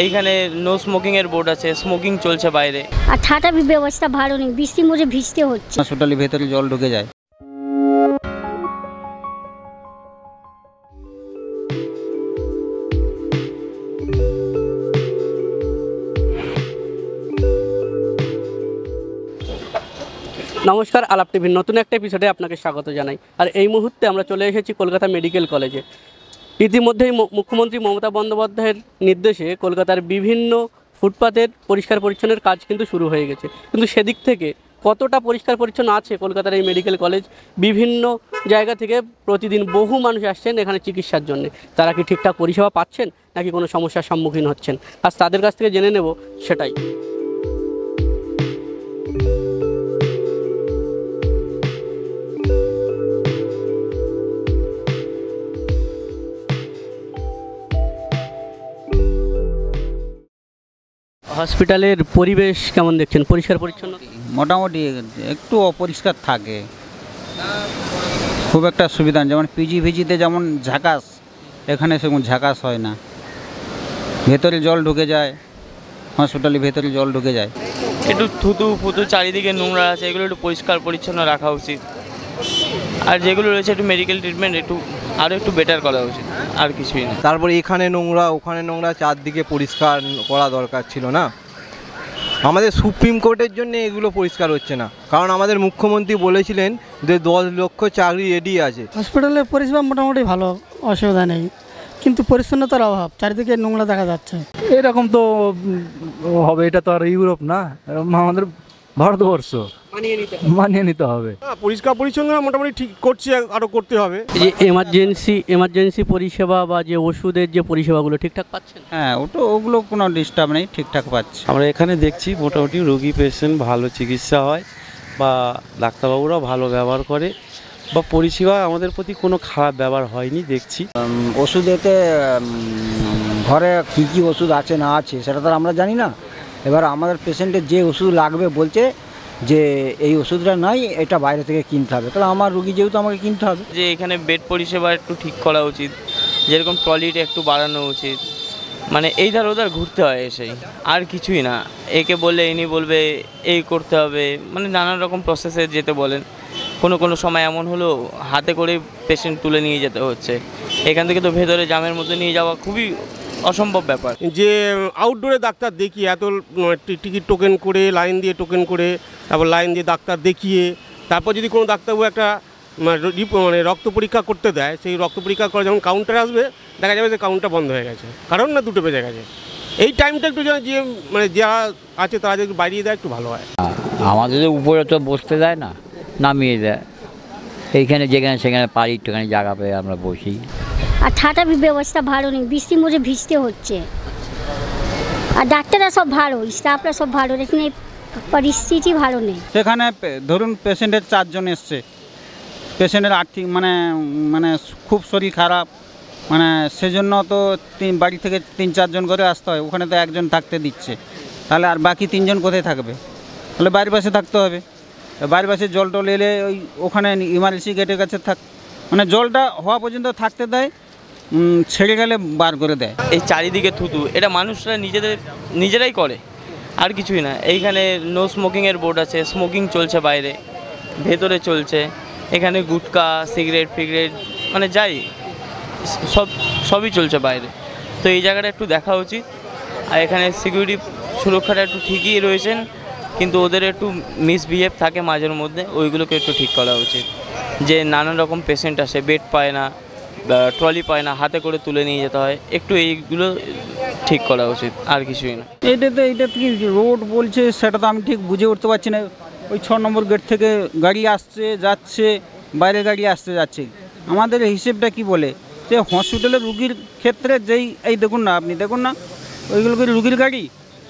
এইখানে no smoking এর board আছে, স্মোকিং চলছে বাইরে। আর থাকার ব্যবস্থা ভালো নেই, বৃষ্টির মধ্যে ভিজতে হচ্ছে, হসপিটালের ভেতরে জল ঢুকে যায়। নমস্কার, আলাপ টিভির নতুন একটা এপিসোডে আপনাকে স্বাগত জানাই। আর এই মুহূর্তে আমরা চলে এসেছি কলকাতা মেডিকেল কলেজে। ইতিমধ্যেই মুখ্যমন্ত্রী মমতা বন্দ্যোপাধ্যায়ের নির্দেশে কলকাতার বিভিন্ন ফুটপাতের পরিষ্কার পরিচ্ছন্নের কাজ কিন্তু শুরু হয়ে গেছে, কিন্তু সেদিক থেকে কতটা পরিষ্কার পরিচ্ছন্ন আছে কলকাতার এই মেডিকেল কলেজ? বিভিন্ন জায়গা থেকে প্রতিদিন বহু মানুষ আসছেন এখানে চিকিৎসার জন্য। তারা কি ঠিকঠাক পরিষেবা পাচ্ছেন নাকি কোনো সমস্যার সম্মুখীন হচ্ছেন? আজ তাদের কাছ থেকে জেনে নেব সেটাই। হসপিটালের পরিবেশ কেমন দেখছেন? পরিষ্কার পরিচ্ছন্ন? মোটামুটি একটু অপরিষ্কার থাকে, খুব একটা সুবিধা নেই। যেমন পিজিতে যেমন ঝাঁকাস, এখানে সেরকম ঝাঁকাস হয় না। ভেতরে জল ঢুকে যায়, হসপিটালের ভেতরে জল ঢুকে যায়। একটু থুতু ফুতু চারিদিকে নোংরা আছে, এগুলো একটু পরিষ্কার পরিচ্ছন্ন রাখা উচিত। আর যেগুলো রয়েছে একটু মেডিকেল ট্রিটমেন্ট আরও একটু বেটার করা উচিত, আর কিছুই না। তারপরে এখানে নোংরা ওখানে নোংরা, চারদিকে পরিষ্কার করা দরকার ছিল না। আমাদের সুপ্রিম কোর্টের জন্য এগুলো পরিষ্কার হচ্ছে না, কারণ আমাদের মুখ্যমন্ত্রী বলেছিলেন যে 10 লক্ষ চাকরি রেডি আছে। হসপিটালের পরিষেবা মোটামুটি ভালো, অসুবিধা নেই, কিন্তু পরিচ্ছন্নতার অভাব, চারিদিকে নোংরা দেখা যাচ্ছে। এরকম তো হবে, এটা তো আর ইউরোপ না, আমাদের ভারতবর্ষ, মানিয়ে নিতে হবে। পরিষ্কার পরিচ্ছন্ন মোটামুটি ঠিক করছে, আরও করতে হবে। যে এমার্জেন্সি পরিষেবা বা যে ওষুধের যে পরিষেবাগুলো ঠিকঠাক পাচ্ছেন? হ্যাঁ, ওগুলো কোনো ডিস্টার্ব নেই, ঠিকঠাক পাচ্ছে। আমরা এখানে দেখছি মোটামুটি রোগী পেশেন্ট ভালো চিকিৎসা হয়, বা ডাক্তারবাবুরাও ভালো ব্যবহার করে, বা পরিষেবা আমাদের প্রতি কোনো খারাপ ব্যবহার হয়নি দেখছি। ওষুধেতে ঘরে কী কী ওষুধ আছে না আছে সেটা তো আমরা জানি না। এবার আমাদের পেশেন্টের যে ওষুধ লাগবে বলছে যে এই ওষুধটা নাই, এটা বাইরে থেকে কিনতে হবে, তাহলে আমার রুগী যেহেতু আমাকে কিনতে হবে। যে এখানে বেড পরিষেবা একটু ঠিক করা উচিত, যেরকম ট্রলিটা একটু বাড়ানো উচিত। মানে এই ধার ওধার ঘুরতে হয় এসেই, আর কিছুই না। একে বললে ইনি বলবে এই করতে হবে, মানে নানান রকম প্রসেসে যেতে বলেন। কোনো সময় এমন হলো হাতে করে পেশেন্ট তুলে নিয়ে যেতে হচ্ছে, এখান থেকে তো ভেতরে জামের মধ্যে নিয়ে যাওয়া খুবই অসম্ভব ব্যাপার। যে আউটডোরে ডাক্তার দেখিয়ে এত টিকিট টোকেন করে, লাইন দিয়ে টোকেন করে, তারপর লাইন দিয়ে ডাক্তার দেখিয়ে, তারপর যদি কোনো ডাক্তারবাবু একটা মানে রক্ত পরীক্ষা করতে দেয়, সেই রক্ত পরীক্ষা করে যখন কাউন্টার আসবে দেখা যাবে যে কাউন্টার বন্ধ হয়ে গেছে, কারণ না 2টো বেজে গেছে। এই টাইমটা একটু যে মানে যারা আছে তারা যদি বাড়িয়ে দেয় একটু ভালো হয়। আমাদের উপরে তো বসতে দেয় না, নামিয়ে দেয়। এইখানে যেখানে সেখানে পারি একটুখানি জায়গা পেয়ে আমরা বসি। আর থাকার ব্যবস্থা ভালো নেই, বৃষ্টির মধ্যে ভিজতে হচ্ছে। আর ডাক্তাররা সব ভালো, স্টাফরা সব ভালো, এখানে পরিস্থিতি ভালো নেই। সেখানে ধরুন পেশেন্টের 4 জন এসছে, পেশেন্টের আর্থিক মানে খুব শরীর খারাপ, মানে সেজন্য তো বাড়ি থেকে 3-4 জন করে আসতে হয়, ওখানে তো 1 জন থাকতে দিচ্ছে, তাহলে আর বাকি 3 জন কোথায় থাকবে? তাহলে বাড়ির পাশে থাকতে হবে। বাড়ির পাশে জল টল এলে ওখানে ইমার্জেন্সি গেটের কাছে মানে জলটা হওয়া পর্যন্ত থাকতে দেয়, ছেড়ে গেলে বার করে দেয়। এই চারিদিকে থুতু, এটা মানুষরা নিজেরাই করে, আর কিছুই না। এইখানে নো স্মোকিংয়ের বোর্ড আছে, স্মোকিং চলছে বাইরে, ভেতরে চলছে। এখানে গুটকা সিগারেট ফিগারেট মানে যাই সবই চলছে বাইরে। তো এই জায়গাটা একটু দেখা উচিত। আর এখানে সিকিউরিটি সুরক্ষাটা একটু ঠিকই রয়েছেন, কিন্তু ওদের একটু মিসবিহেভ থাকে মাঝের মধ্যে, ওইগুলোকে একটু ঠিক করা উচিত। যে নানান রকম পেশেন্ট আসে, বেড পায় না, ট্রলি পায় না, হাতে করে তুলে নিয়ে যেতে হয়, একটু এইগুলো ঠিক করা উচিত, আর কিছুই না। এইটা কি রোড বলছে সেটা তো আমি ঠিক বুঝে উঠতে পারছি না। ওই 6 নম্বর গেট থেকে গাড়ি আসছে যাচ্ছে, বাইরে গাড়ি আসতে যাচ্ছে। আমাদের হিসেবটা কি বলে যে হসপিটালের রুগীর ক্ষেত্রে এই দেখুন না, আপনি দেখুন না, ওইগুলোকে রুগীর গাড়ি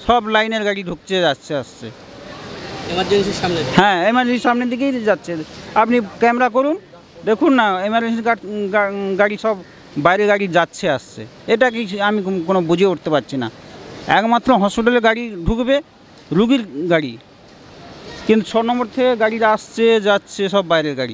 সব লাইনের গাড়ি ঢুকছে যাচ্ছে আসছে, এমার্জেন্সির সামনে। হ্যাঁ, এমার্জেন্সির সামনের দিকেই যাচ্ছে। আপনি ক্যামেরা করুন, দেখুন না, এমার্জেন্সি গাড়ি সব বাইরে গাড়ি যাচ্ছে আসছে। এটা কি আমি কোনো বুঝে উঠতে পারছি না। একমাত্র হসপিটালে গাড়ি ঢুকবে রুগীর গাড়ি, কিন্তু 6 নম্বর থেকে গাড়ি আসছে যাচ্ছে সব বাইরের গাড়ি।